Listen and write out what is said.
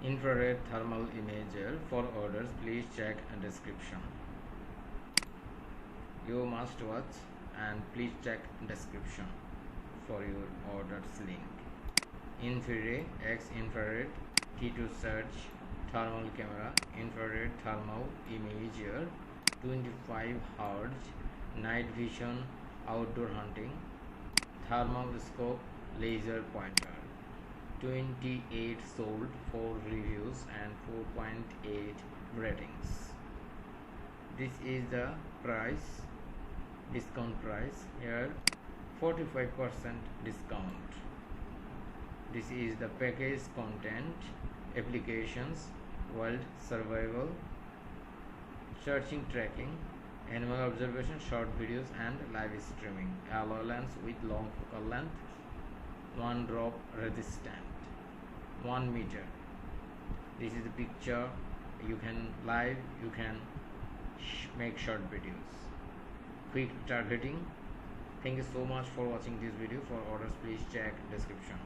infrared thermal imager. For orders, please check description. You must watch and please check description for your orders link. InfiRay Xinfrared T2 search thermal camera, infrared thermal imager, 25 Hz, night vision, outdoor hunting, thermal scope, laser pointer. 28 sold, 4 reviews and 4.8 ratings. This is the price, discount price here, 45% discount. This is the package content, applications, world survival, searching, tracking, animal observation, short videos and live streaming. Alloy lens with long focal length, 1 drop resistant, 1 meter. This is the picture. You can live, you can make short videos, quick targeting. Thank you so much for watching this video. For orders, please check description.